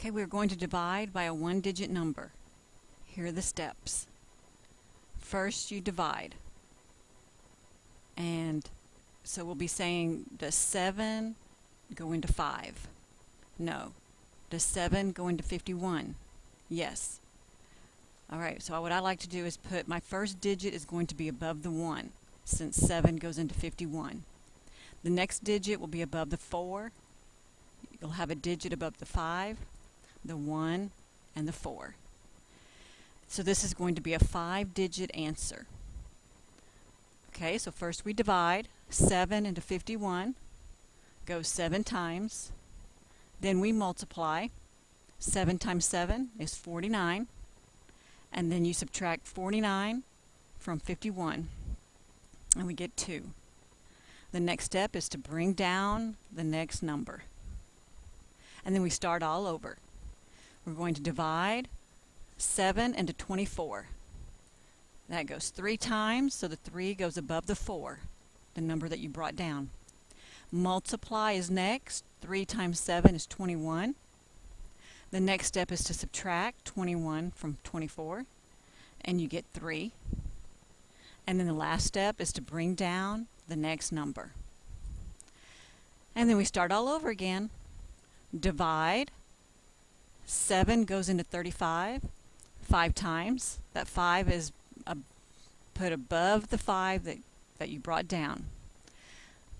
Okay, we're going to divide by a one-digit number. Here are the steps. First, you divide. And so we'll be saying, does 7 go into 5? No. Does 7 go into 51? Yes. Alright, so what I like to do is put my first digit is going to be above the 1, since 7 goes into 51. The next digit will be above the 4. You'll have a digit above the 5, the 1, and the 4. So this is going to be a 5-digit answer. Okay, so first we divide. 7 into 51 goes 7 times. Then we multiply. 7 times 7 is 49. And then you subtract 49 from 51, and we get 2. The next step is to bring down the next number. And then we start all over. We're going to divide 7 into 24. That goes 3 times, so the 3 goes above the 4, the number that you brought down. Multiply is next. 3 times 7 is 21. The next step is to subtract 21 from 24, and you get 3. And then the last step is to bring down the next number. And then we start all over again. Divide. 7 goes into 35 5 times. That 5 is put above the 5 that you brought down.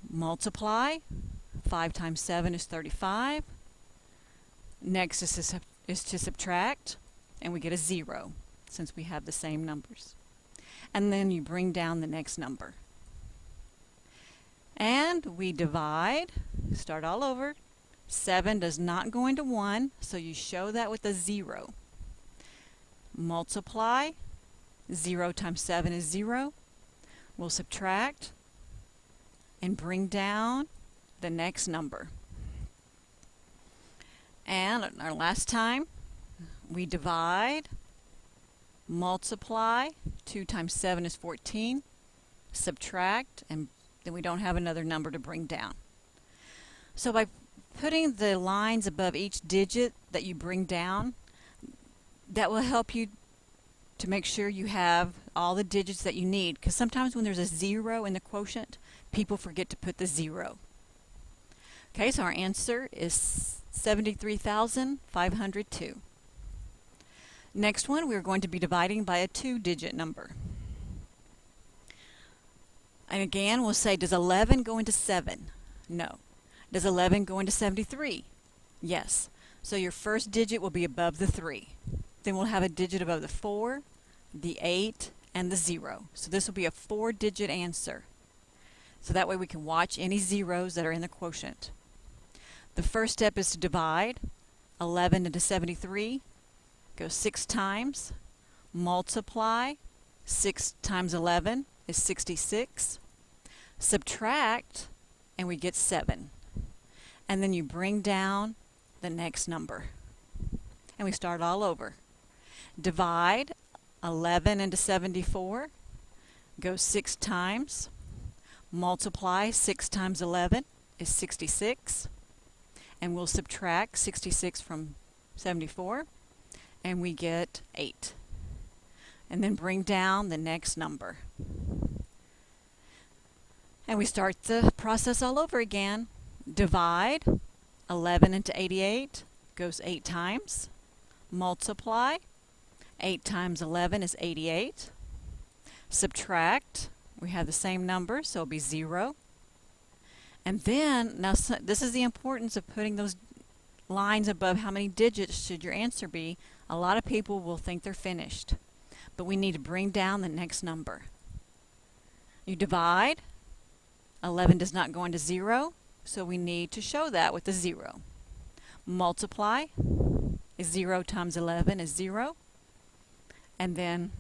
Multiply. 5 times 7 is 35. Next is to subtract, and we get a 0 since we have the same numbers. And then you bring down the next number. And we divide. Start all over. 7 does not go into 1, so you show that with a 0. Multiply. 0 times 7 is 0. We'll subtract and bring down the next number. And our last time, we divide, multiply. 2 times 7 is 14. Subtract, and then we don't have another number to bring down. So by putting the lines above each digit that you bring down, that will help you to make sure you have all the digits that you need, because sometimes when there's a 0 in the quotient, people forget to put the 0. Okay, so our answer is 73,502. Next one, we're going to be dividing by a 2-digit number. And again, we'll say, does 11 go into 7? No. Does 11 go into 73? Yes. So your first digit will be above the 3. Then we'll have a digit above the 4, the 8, and the 0. So this will be a 4-digit answer. So that way we can watch any zeros that are in the quotient. The first step is to divide. 11 into 73 goes 6 times. Multiply. 6 times 11 is 66. Subtract, and we get 7. And then you bring down the next number. And we start all over. Divide. 11 into 74 goes 6 times. Multiply. 6 times 11 is 66. And we'll subtract 66 from 74, and we get 8. And then bring down the next number. And we start the process all over again. Divide. 11 into 88 goes 8 times. Multiply. 8 times 11 is 88. Subtract. We have the same number, so it'll be 0. And then, now this is the importance of putting those lines above how many digits should your answer be. A lot of people will think they're finished, but we need to bring down the next number. You divide. 11 does not go into 0, so we need to show that with a 0. Multiply. 0 times 11 is 0. And then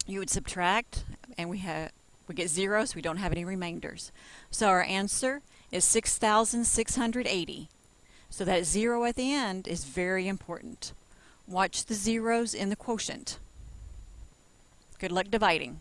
you would subtract, and we get 0, so we don't have any remainders. So our answer is 6,680. So that 0 at the end is very important. Watch the zeros in the quotient. Good luck dividing.